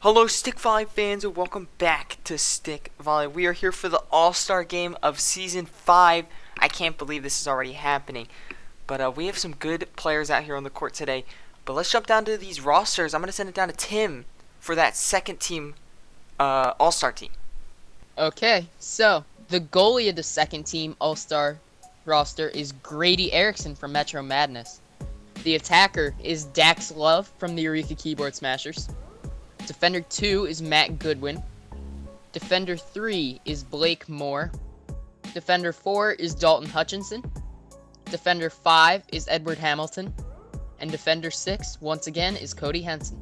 Hello, Stick Volley fans, and welcome back to Stick Volley. We are here for the All-Star game of Season 5. I can't believe this is already happening. But we have some good players out here on the court today. But let's jump down to these rosters. I'm going to send it down to Tim for that second team, All-Star team. Okay, so the goalie of the second team All-Star roster is Grady Erickson from Metro Madness. The attacker is Dax Love from the Eureka Keyboard Smashers. Defender 2 is Matt Goodwin. Defender 3 is Blake Moore. Defender 4 is Dalton Hutchinson. Defender 5 is Edward Hamilton. And Defender 6, once again, is Cody Henson.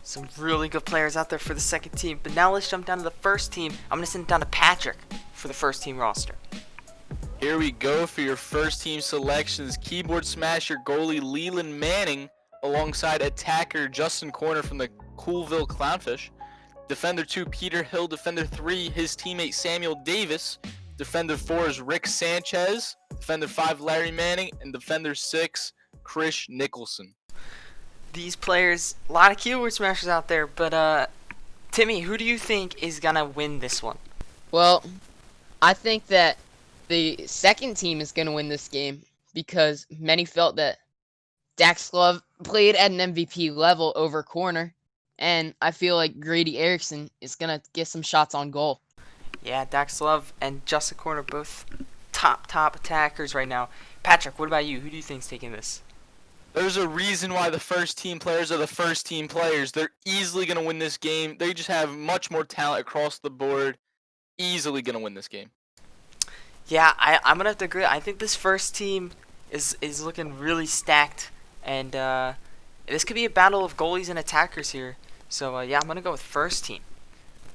Some really good players out there for the second team. But now let's jump down to the first team. I'm going to send it down to Patrick for the first team roster. Here we go for your first team selections. Keyboard Smasher goalie Leland Manning alongside attacker Justin Corner from the Coolville Clownfish. Defender 2, Peter Hill. Defender 3, his teammate Samuel Davis. Defender 4 is Rick Sanchez. Defender 5, Larry Manning. And Defender 6, Chris Nicholson. These players, a lot of keyboard smashers out there, but Timmy, who do you think is gonna win this one? Well, I think that the second team is going to win this game because many felt that Dax Love played at an MVP level over Corner, and I feel like Grady Erickson is going to get some shots on goal. Yeah, Dax Love and Justin Corner both top attackers right now. Patrick, what about you? Who do you think's taking this? There's a reason why the first team players are the first team players. They're easily going to win this game. They just have much more talent across the board. Easily going to win this game. Yeah, I'm gonna have to agree. I think this first team is looking really stacked, and this could be a battle of goalies and attackers here. So yeah, I'm gonna go with first team.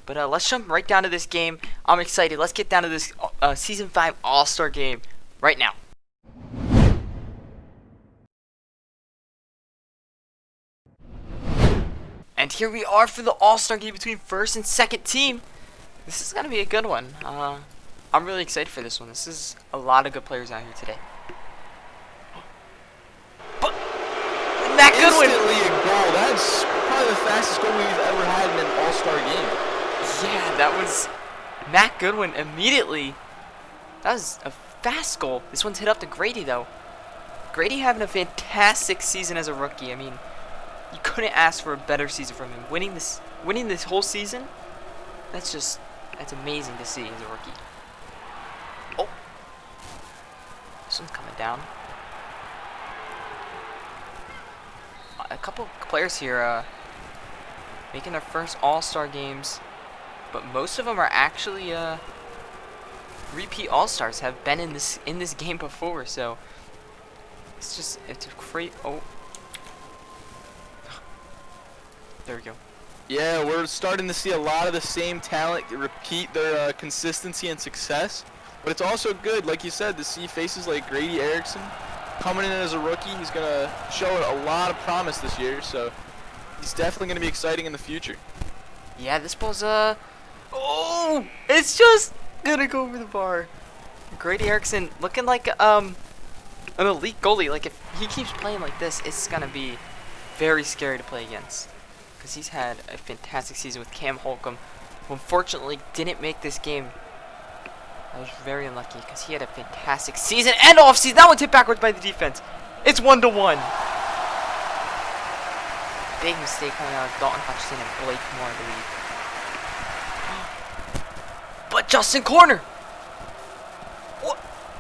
But let's jump right down to this game. I'm excited. Let's get down to this Season 5 All-Star game right now. And here we are for the All-Star game between first and second team. This is gonna be a good one. I'm really excited for this one. This is a lot of good players out here today. But Matt Goodwin! Instantly a goal. That's probably the fastest goal we've ever had in an All-Star game. Yeah, that was Matt Goodwin immediately. That was a fast goal. This one's hit up to Grady, though. Grady having a fantastic season as a rookie. I mean, you couldn't ask for a better season from him. Winning this whole season, that's amazing to see as a rookie. Oh, this one's coming down. A couple of players here making their first All-Star games, but most of them are actually repeat All-Stars. Have been in this game before, so it's a great. Oh, there we go. Yeah, we're starting to see a lot of the same talent repeat their consistency and success. But it's also good, like you said, to see faces like Grady Erickson coming in as a rookie. He's going to show a lot of promise this year, so he's definitely going to be exciting in the future. Yeah, this ball's oh, it's just gonna go over the bar. Grady Erickson looking like an elite goalie. Like if he keeps playing like this, it's gonna be very scary to play against. Because he's had a fantastic season with Cam Holcomb, who unfortunately didn't make this game. I was very unlucky because he had a fantastic season and offseason. That one tipped backwards by the defense. It's 1-1. Big mistake coming out of Dalton Hutchinson and Blake Moore, I believe. But Justin Corner.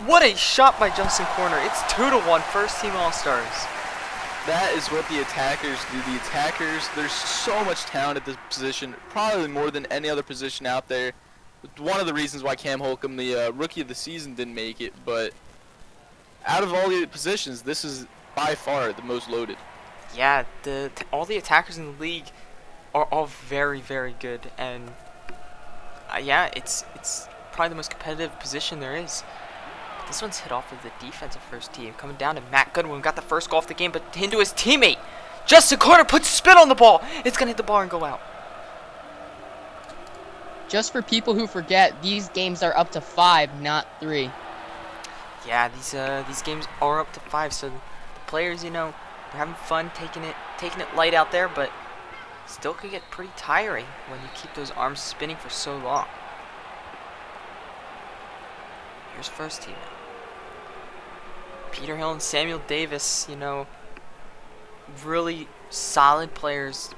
What a shot by Justin Corner. It's 2-1, first team All-Stars. That is what the attackers do. The attackers, there's so much talent at this position, probably more than any other position out there. One of the reasons why Cam Holcomb, the rookie of the season, didn't make it, but out of all the positions, this is by far the most loaded. Yeah, all the attackers in the league are all very, very good, and yeah, it's probably the most competitive position there is. But this one's hit off of the defensive first team, coming down to Matt Goodwin. Got the first goal off the game, but into his teammate. Justin Corner puts spin on the ball. It's gonna hit the bar and go out. Just for people who forget, these games are up to 5, not 3. Yeah, these games are up to 5, so the players, they're having fun taking it light out there, but still could get pretty tiring when you keep those arms spinning for so long. Here's first team now. Peter Hill and Samuel Davis, you know, really solid players,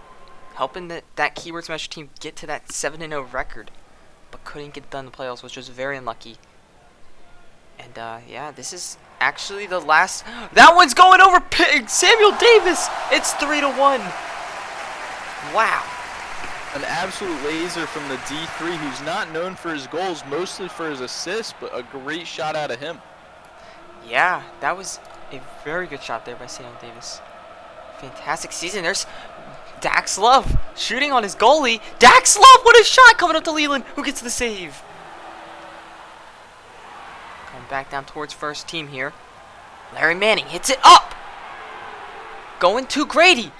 helping that Keyboard Smasher team get to that 7-0 record, but couldn't get done in the playoffs, which was very unlucky. And yeah, this is actually the last. That one's going over Samuel Davis. It's 3-1. Wow. An absolute laser from the D3, who's not known for his goals, mostly for his assists, but a great shot out of him. Yeah, that was a very good shot there by Samuel Davis. Fantastic season. There's Dax Love shooting on his goalie. Dax Love, what a shot coming up to Leland, who gets the save. Coming back down towards first team here. Larry Manning hits it up. Going to Grady.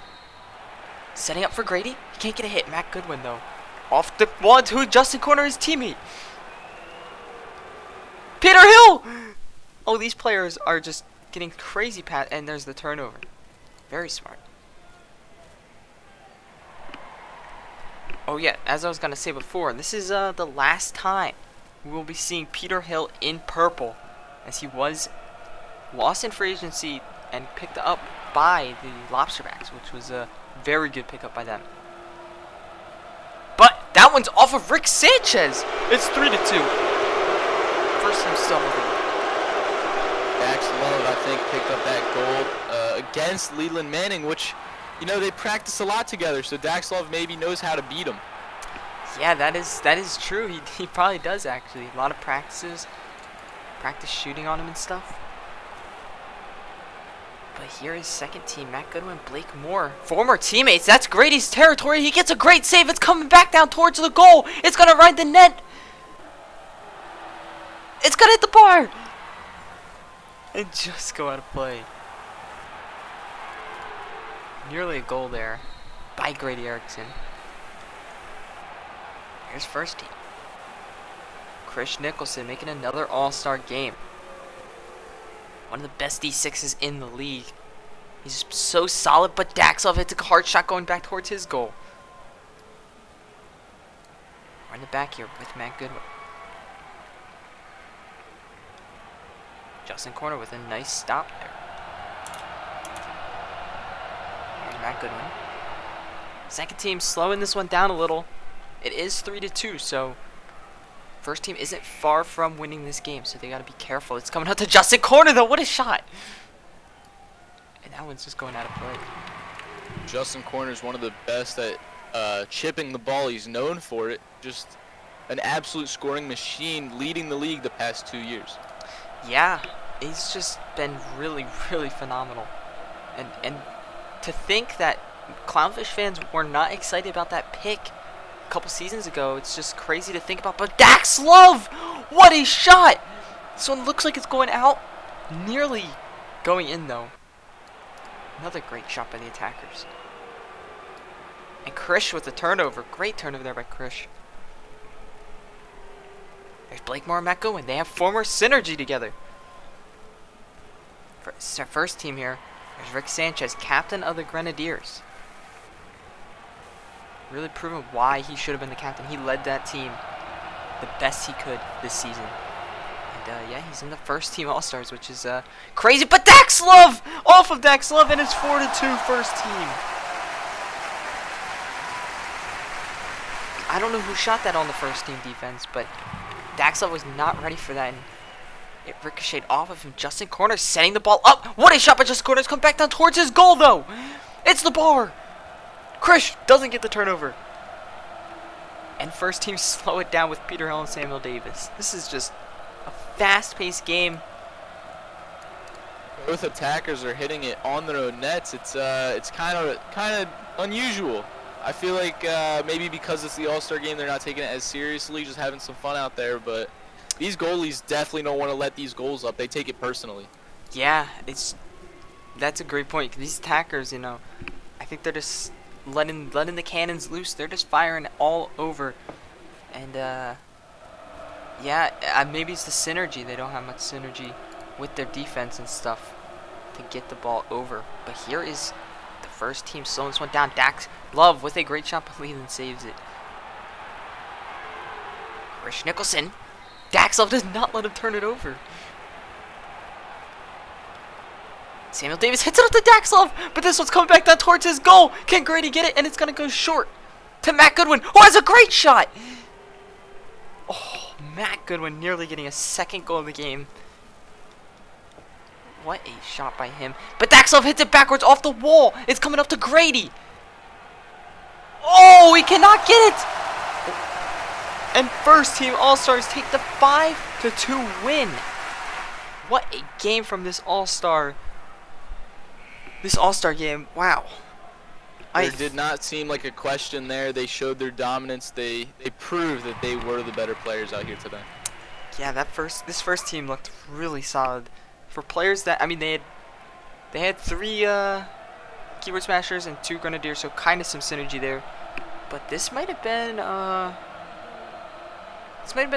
Setting up for Grady. He can't get a hit. Matt Goodwin, though. Off the one to Justin Corner, his teammate. Peter Hill. Oh, these players are just getting crazy and there's the turnover. Very smart. Oh yeah, as I was gonna say before, this is the last time we will be seeing Peter Hill in purple, as he was lost in free agency and picked up by the Lobsterbacks, which was a very good pickup by them. But that one's off of Rick Sanchez. It's 3-2. First team still moving. Dax Love, I think, picked up that goal against Leland Manning, which, you know, they practice a lot together, so Dax Love maybe knows how to beat him. Yeah, that is true. He probably does, actually. A lot of practice shooting on him and stuff. But here is second team, Matt Goodwin, Blake Moore, former teammates. That's Grady's territory. He gets a great save. It's coming back down towards the goal. It's going to ride the net. It's going to hit the bar. And just go out of play. Nearly a goal there by Grady Erickson. Here's first team. Chris Nicholson making another All-Star game. One of the best D6s in the league. He's so solid, but Daxlov hits a hard shot going back towards his goal. We're in the back here with Matt Goodwin. Justin Corner with a nice stop there. Here's Matt Goodwin. Second team slowing this one down a little. It is 3-2, so first team isn't far from winning this game, so they got to be careful. It's coming out to Justin Corner, though. What a shot. And that one's just going out of play. Justin Corner is one of the best at chipping the ball. He's known for it. Just an absolute scoring machine, leading the league the past 2 years. Yeah, he's just been really, really phenomenal. And to think that Clownfish fans were not excited about that pick a couple seasons ago, it's just crazy to think about. But Dax Love, what a shot! This one looks like it's going out, nearly going in though. Another great shot by the attackers. And Krish with the turnover. Great turnover there by Krish. There's Blake Moore and Matt Goodwin. They have former synergy together. It's our first team here. There's Rick Sanchez, captain of the Grenadiers. Really proving why he should have been the captain. He led that team the best he could this season. And yeah, he's in the first team All-Stars, which is crazy. But Dax Love! Off of Dax Love, and it's 4-2 first team. I don't know who shot that on the first team defense, but Dax Love was not ready for that. And it ricocheted off of him. Justin Corner setting the ball up. What a shot by Justin Corner. It's come back down towards his goal, though. It's the bar. Krish doesn't get the turnover. And first team slow it down with Peter Hill and Samuel Davis. This is just a fast-paced game. Both attackers are hitting it on their own nets. It's kind of unusual. I feel like maybe because it's the All-Star game, they're not taking it as seriously, just having some fun out there. But these goalies definitely don't want to let these goals up. They take it personally. Yeah, that's a great point. These attackers, you know, I think they're just letting the cannons loose. They're just firing all over. And yeah, maybe it's the synergy. They don't have much synergy with their defense and stuff to get the ball over. But here is The first team slowing this one down. Dax Love with a great shot, but Leland saves it. Chris Nicholson. Dax Love does not let him turn it over. Samuel Davis hits it up to Dax Love, but this one's coming back down towards his goal. Can Grady get it? And it's going to go short to Matt Goodwin, who has a great shot. Oh, Matt Goodwin nearly getting a second goal of the game. What a shot by him. But Dax Love hits it backwards off the wall. It's coming up to Grady. Oh, he cannot get it. And first team All-Stars take the 5-2 win. What a game from this All-Star. This All-Star game, wow. There did not seem like a question there. They showed their dominance. They proved that they were the better players out here today. Yeah, this first team looked really solid. For players that, I mean, they had 3 Keyboard Smashers and 2 Grenadiers, so kind of some synergy there. But this might have been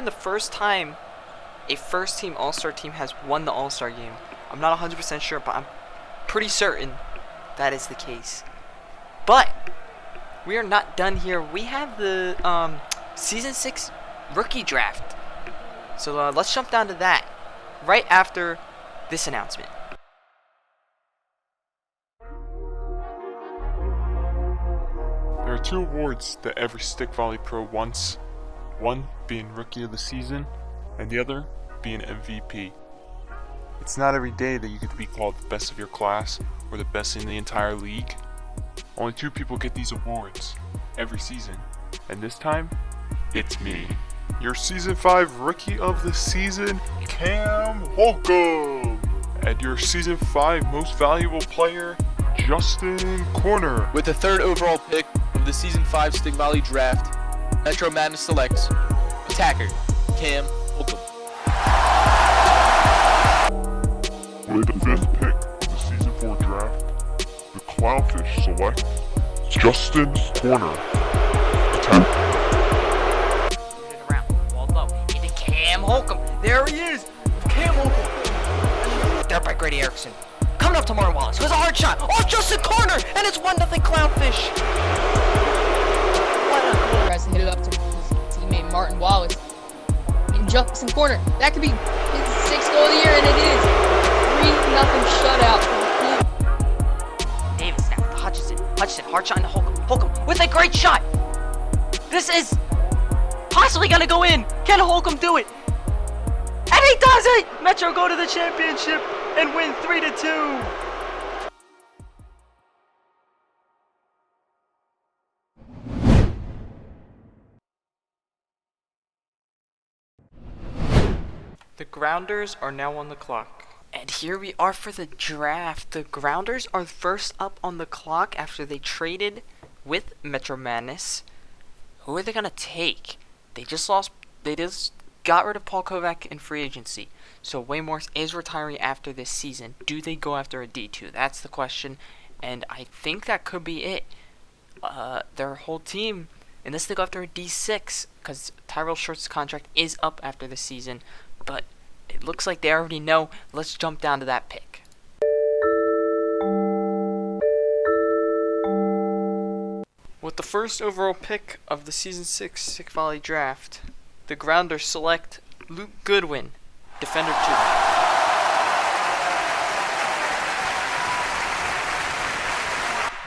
the first time a first team All-Star team has won the All-Star game. I'm not 100% sure, but I'm pretty certain that is the case. But we are not done here. We have the Season 6 rookie draft. So let's jump down to that right after this announcement. There are 2 awards that every stick volley pro wants. One being Rookie of the Season, and the other being MVP. It's not every day that you get to be called the best of your class or the best in the entire league. Only 2 people get these awards every season, and this time, it's me. Your Season 5 Rookie of the Season, Cam Holcomb! And your Season 5 Most Valuable Player, Justin Corner. With the 3rd overall pick of the Season 5 Stick Volley Draft, Metro Madness selects attacker Cam Holcomb. With the 5th pick of the Season 4 draft, the Clownfish select Justin Corner. Attacker. Around, wall low, into Cam Holcomb. There he is, Cam Holcomb. There by Grady Erickson. Coming up to Martin Wallace, who has a hard shot. Oh, Justin Corner, and it's 1-0 Clownfish. Tries to hit it up to his teammate Martin Wallace. And Justin Corner. That could be his 6th goal of the year, and it is. 3-0 shutout. Davis now to Hutchinson. Hutchinson, hard shot into Holcomb. Holcomb with a great shot. This is possibly going to go in. Can Holcomb do it? And he does it! Metro go to the championship and win 3-2. The Grounders are now on the clock. And here we are for the draft. The Grounders are first up on the clock after they traded with Metro Madness. Who are they going to take? They just got rid of Paul Kovac in free agency. So Wayne Morris is retiring after this season. Do they go after a D2? That's the question. And I think that could be it. Their whole team, unless they go after a D6, because Tyrell Short's contract is up after this season. But it looks like they already know. Let's jump down to that pick. With the first overall pick of the Season 6 Stick Volley Draft, the Grounders select Luke Goodwin, Defender 2.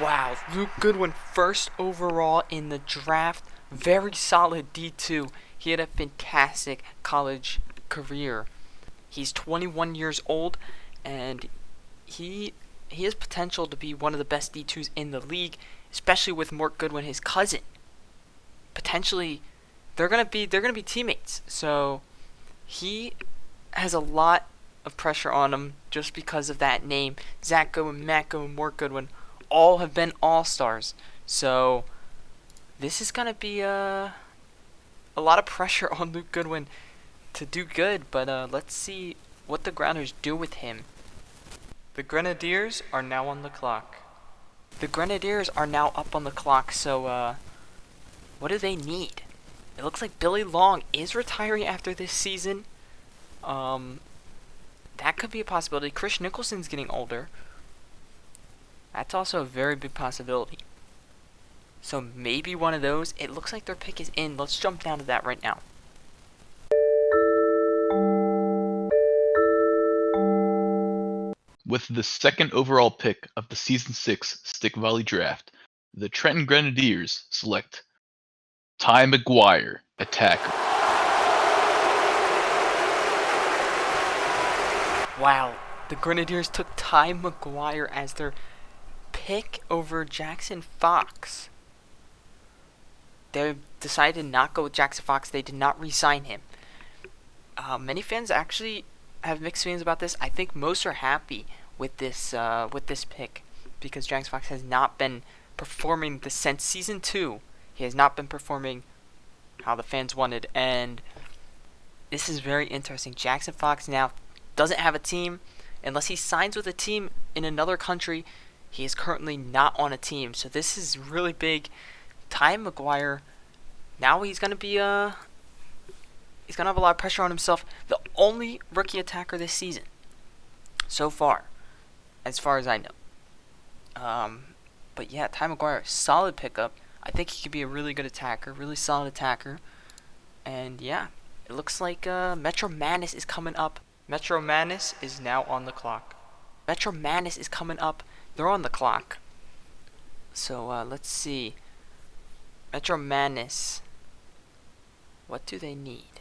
Wow, Luke Goodwin first overall in the draft. Very solid D2. He had a fantastic college career. He's 21 years old, and he has potential to be one of the best D2s in the league, especially with Mark Goodwin, his cousin. Potentially, they're gonna be teammates. So he has a lot of pressure on him just because of that name. Zach Goodwin, Matt Goodwin, Mark Goodwin, all have been All-Stars. So this is gonna be a lot of pressure on Luke Goodwin to do good, but let's see what the Grounders do with him. The Grenadiers are now on the clock. The Grenadiers are now up on the clock, so what do they need? It looks like Billy Long is retiring after this season. That could be a possibility. Chris Nicholson's getting older. That's also a very big possibility. So maybe one of those. It looks like their pick is in. Let's jump down to that right now. With the second overall pick of the Season 6 Stick Valley Draft, the Trenton Grenadiers select Ty McGuire, attacker. Wow, the Grenadiers took Ty McGuire as their pick over Jackson Fox. They decided to not go with Jackson Fox. They did not re-sign him. Many fans actually have mixed feelings about this. I think most are happy with this pick because Jackson Fox has not been performing since season 2. He has not been performing how the fans wanted, and this is very interesting. Jackson Fox now doesn't have a team. Unless he signs with a team in another country, he is currently not on a team. So this is really big. Ty McGuire, now he's gonna be he's gonna have a lot of pressure on himself. The only rookie attacker this season, so far as I know. But yeah, Ty McGuire, solid pickup. I think he could be a really good attacker, really solid attacker. And yeah, it looks like Metro Madness is coming up. Metro Madness is now on the clock. Metro Madness is coming up. They're on the clock. So let's see. Metro Madness. What do they need?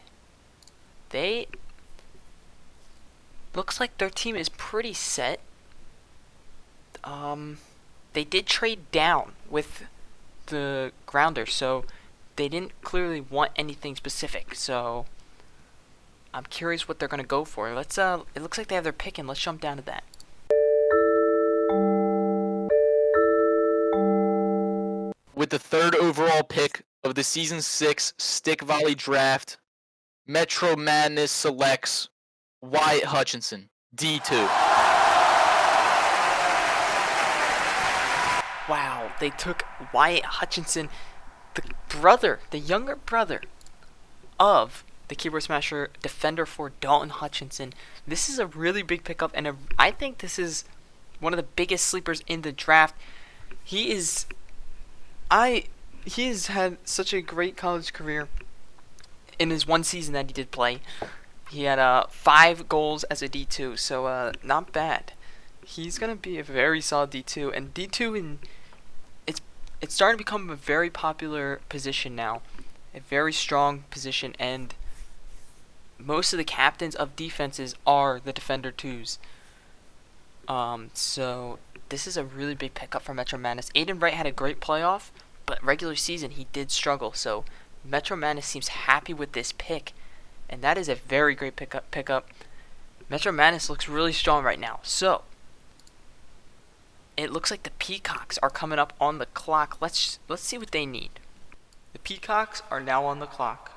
They looks like their team is pretty set. They did trade down with the Grounders, so they didn't clearly want anything specific. So I'm curious what they're gonna go for. Let's it looks like they have their pick, and let's jump down to that. With the third overall pick of the Season 6 Stick Valley Draft, Metro Madness selects Wyatt Hutchinson, D2. Wow, they took Wyatt Hutchinson, the younger brother of the Keyboard Smasher defender for Dalton Hutchinson. This is a really big pickup, and I think this is one of the biggest sleepers in the draft. He has had such a great college career in his one season that he did play. He had 5 goals as a D2, so not bad. He's gonna be a very solid D2, and D2 it's starting to become a very popular position now, a very strong position, and most of the captains of defenses are the defender 2s. So this is a really big pickup for Metro Madness. Aiden Wright had a great playoff, but regular season he did struggle. So Metro Madness seems happy with this pick, and that is a very great pickup. Metro Madness looks really strong right now. So it looks like the Peacocks are coming up on the clock. Let's see what they need. The Peacocks are now on the clock.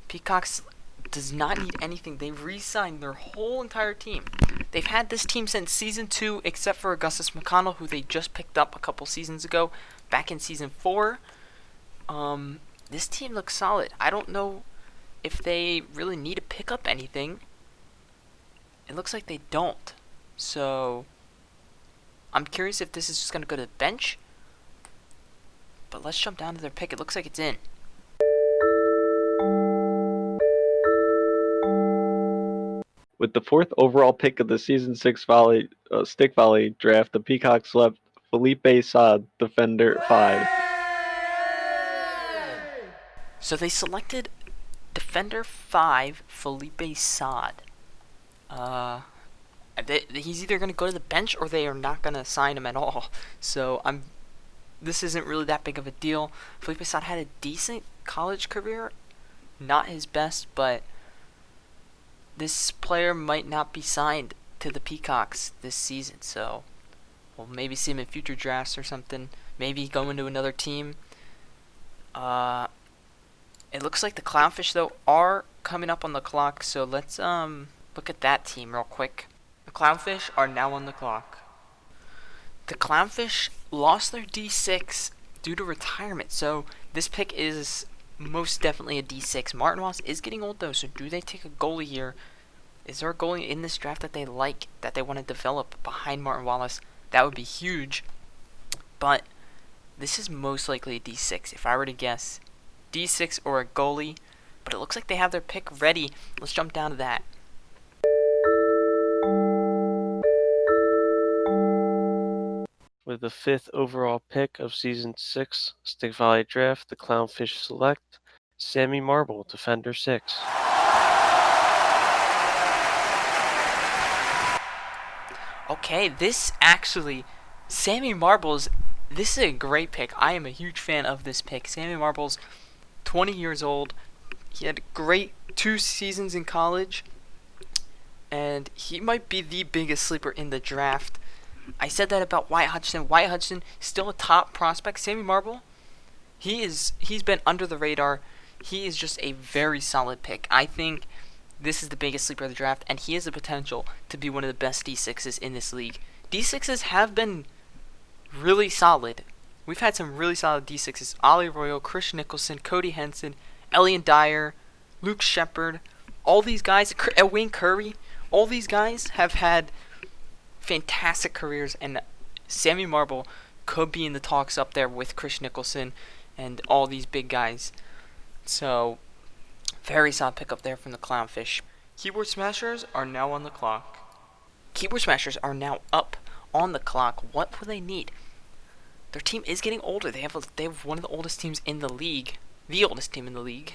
Peacocks does not need anything. They re-signed their whole entire team. They've had this team since season 2, except for Augustus McConnell, who they just picked up a couple seasons ago, back in season 4. This team looks solid. I don't know if they really need to pick up anything. It looks like they don't. So I'm curious if this is just going to go to the bench. But let's jump down to their pick. It looks like it's in. With the 4th overall pick of the Season 6 Stick Valley Draft, the Peacocks left Felipe Saad, Defender 5. So they selected Defender 5, Felipe Saad. He's either going to go to the bench or they are not going to sign him at all. So this isn't really that big of a deal. Felipe Saad had a decent college career. Not his best, but this player might not be signed to the Peacocks this season, so we'll maybe see him in future drafts or something. Maybe go into another team. It looks like the Clownfish, though, are coming up on the clock, so let's look at that team real quick. The Clownfish are now on the clock. The Clownfish lost their D6 due to retirement, so this pick is most definitely a D6. Martin Wallace is getting old, though, so do they take a goalie here? Is there a goalie in this draft that they like, that they want to develop behind Martin Wallace? That would be huge. But this is most likely a D6. If I were to guess, D6 or a goalie. But it looks like they have their pick ready. Let's jump down to that. With the 5th overall pick of Season 6 Stick Valley Draft, the Clownfish select Sammy Marble, Defender 6. Okay, this actually, Sammy Marbles, this is a great pick. I am a huge fan of this pick. Sammy Marbles, 20 years old. He had great 2 seasons in college. And he might be the biggest sleeper in the draft. I said that about Wyatt Hutchinson. Wyatt Hutchinson, still a top prospect. Sammy Marble, he's been under the radar. He is just a very solid pick. I think this is the biggest sleeper of the draft, and he has the potential to be one of the best D6s in this league. D6s have been really solid. We've had some really solid D6s. Ollie Royal, Chris Nicholson, Cody Henson, Elliot Dyer, Luke Shepard. All these guys, Wayne Curry, all these guys have had fantastic careers, and Sammy Marble could be in the talks up there with Chris Nicholson and all these big guys. So, very solid pick up there from the Clownfish. Keyboard Smashers are now on the clock. Keyboard Smashers are now up on the clock. What will they need? Their team is getting older. They have one of the oldest teams in the league. The oldest team in the league.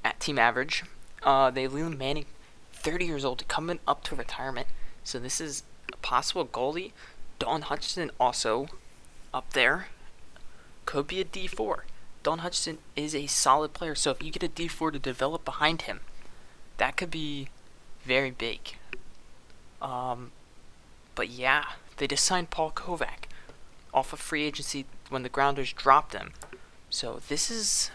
At team average. They have Leland Manning, 30 years old, coming up to retirement. So this is a possible goalie. Don Hutchinson also up there. Could be a D4. Don Hutchinson is a solid player, so if you get a D4 to develop behind him, that could be very big. But yeah, they just signed Paul Kovac off of free agency when the Grounders dropped him. So this is,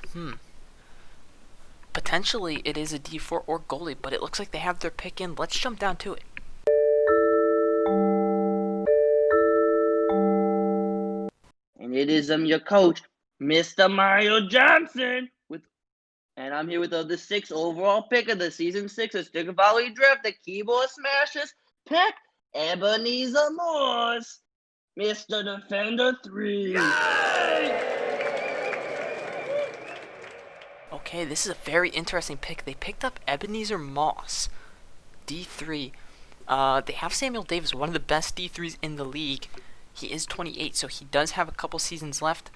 potentially it is a D4 or goalie, but it looks like they have their pick in. Let's jump down to it. And it is your coach, Mr. Mario Johnson, and I'm here with the 6th overall pick of the season 6 of Stick Valley Draft. The Keyboard Smashers pick Ebenezer Morse, Mr. Defender 3. Okay, this is a very interesting pick. They picked up Ebenezer Moss, D3. They have Samuel Davis, one of the best D3s in the league. He is 28, so he does have a couple seasons left.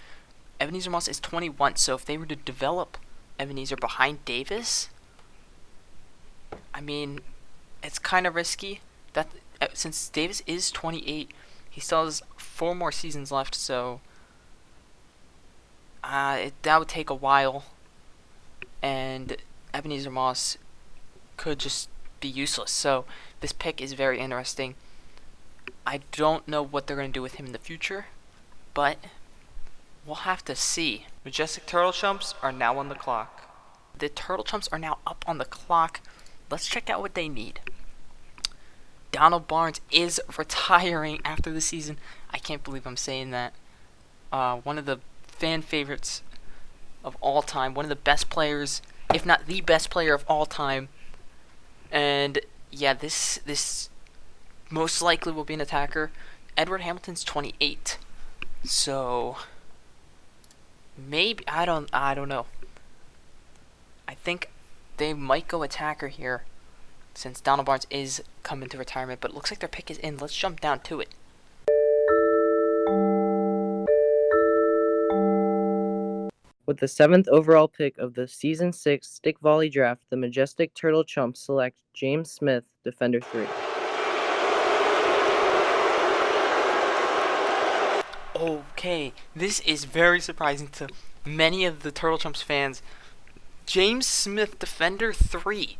Ebenezer Moss is 21, so if they were to develop Ebenezer behind Davis, I mean, it's kind of risky. That since Davis is 28, he still has 4 more seasons left, so that would take a while, and Ebenezer Moss could just be useless. So this pick is very interesting. I don't know what they're going to do with him in the future, but we'll have to see. Majestic Turtle Chumps are now on the clock. The Turtle Chumps are now up on the clock. Let's check out what they need. Donald Barnes is retiring after the season. I can't believe I'm saying that. One of the fan favorites of all time. One of the best players, if not the best player of all time. And yeah, this most likely will be an attacker. Edward Hamilton's 28. So maybe I don't know. I think they might go attacker here since Donald Barnes is coming to retirement, but it looks like their pick is in. Let's jump down to it. With the 7th overall pick of the Season 6 Stick Volley Draft, the Majestic Turtle Chumps select James Smith, Defender 3. Okay, this is very surprising to many of the Turtle Chumps fans. James Smith, Defender 3,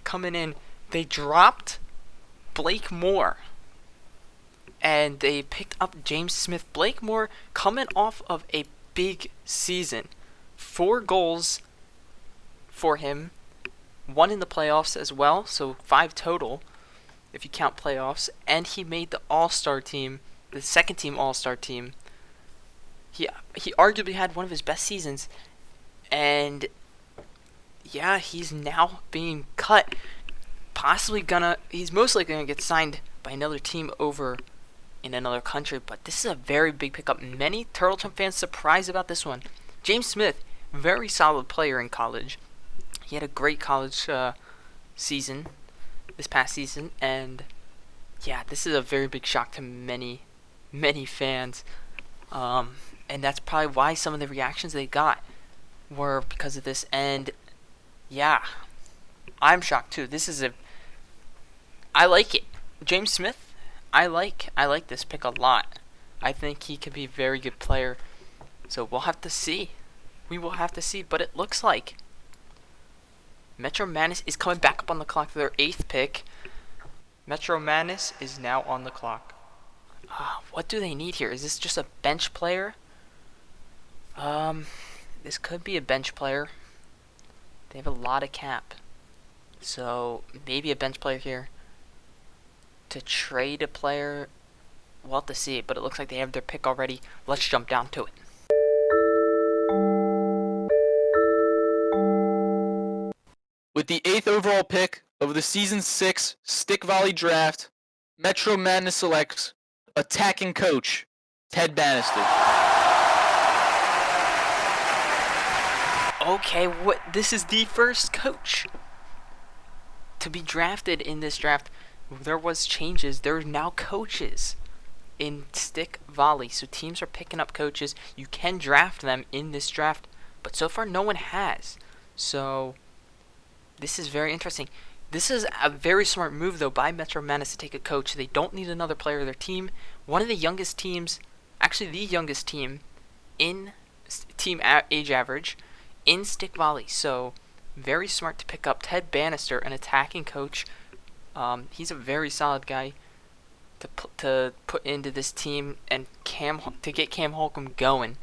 coming in. They dropped Blake Moore, and they picked up James Smith. Blake Moore coming off of a big season. 4 goals for him. 1 in the playoffs as well, so 5 total if you count playoffs. And he made the All-Star team, the second team All-Star team. He arguably had one of his best seasons. And yeah, he's now being cut. He's most likely gonna get signed by another team over in another country, but this is a very big pickup. Many Turtle Chump fans surprised about this one. James Smith, very solid player in college. He had a great college season this past season, and yeah, this is a very big shock to many fans. And that's probably why some of the reactions they got were because of this. And yeah, I'm shocked too. I like it. James Smith, I like this pick a lot. I think he could be a very good player. So we'll have to see. We will have to see. But it looks like Metro Madness is coming back up on the clock for their 8th pick. Metro Madness is now on the clock. What do they need here? Is this just a bench player? This could be a bench player. They have a lot of cap. So maybe a bench player here. To trade a player, we'll have to see. But it looks like they have their pick already. Let's jump down to it. With the 8th overall pick of the Season 6 Stick Volley Draft, Metro Madness selects attacking coach Ted Bannister. Okay, this is the first coach to be drafted in this draft. There was changes. There are now coaches in stick volley, so teams are picking up coaches. You can draft them in this draft, but so far no one has. So this is very interesting. This is a very smart move, though, by Metro Madness to take a coach. They don't need another player of their team. One of the youngest teams, actually the youngest team in team age average in stick volley. So very smart to pick up Ted Bannister, an attacking coach. He's a very solid guy to put into this team and to get Cam Holcomb going,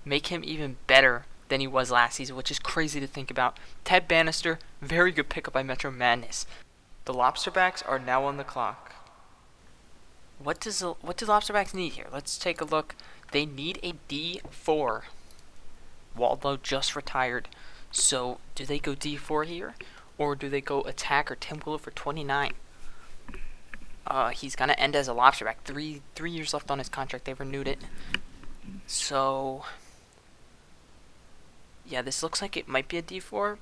make him even better than he was last season, which is crazy to think about. Ted Bannister, very good pickup by Metro Madness. The Lobsterbacks are now on the clock. What do Lobsterbacks need here? Let's take a look. They need a D4. Waldo just retired. So do they go D4 here? Or do they go attacker Tim Willow for 29? He's gonna end as a Lobsterback. Three years left on his contract. They renewed it. So yeah, this looks like it might be a D4.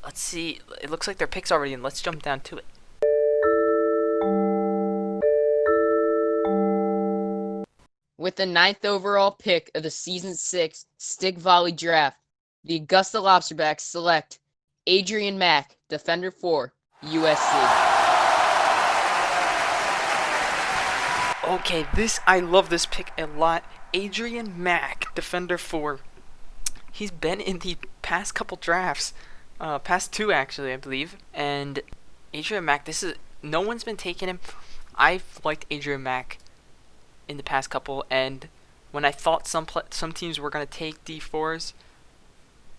Let's see. It looks like their pick's already in. Let's jump down to it. With the 9th overall pick of the Season 6 Stick Volley Draft, the Augusta Lobsterbacks select Adrian Mack, Defender 4, USC. Okay, I love this pick a lot. Adrian Mack, Defender 4. He's been in the past couple drafts, past 2 actually, I believe. And Adrian Mack, no one's been taking him. I've liked Adrian Mack in the past couple, and when I thought some teams were gonna take D4s,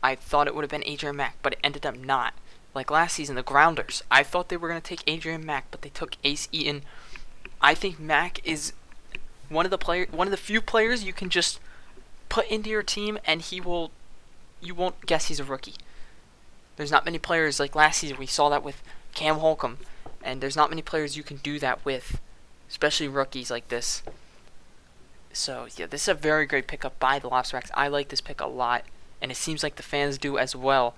I thought it would have been Adrian Mack, but it ended up not. Like last season, the Grounders. I thought they were gonna take Adrian Mack, but they took Ace Eaton. I think Mack is one of the few players you can just put into your team, and you won't guess he's a rookie. There's not many players like last season. We saw that with Cam Holcomb, and there's not many players you can do that with, especially rookies like this. So yeah, this is a very great pickup by the Lobsterbacks. I like this pick a lot, and it seems like the fans do as well.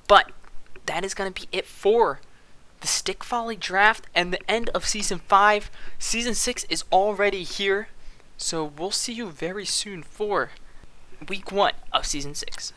But that is going to be it for the Stick Volley Draft and the end of Season 5. Season 6 is already here, so we'll see you very soon for Week 1 of Season 6.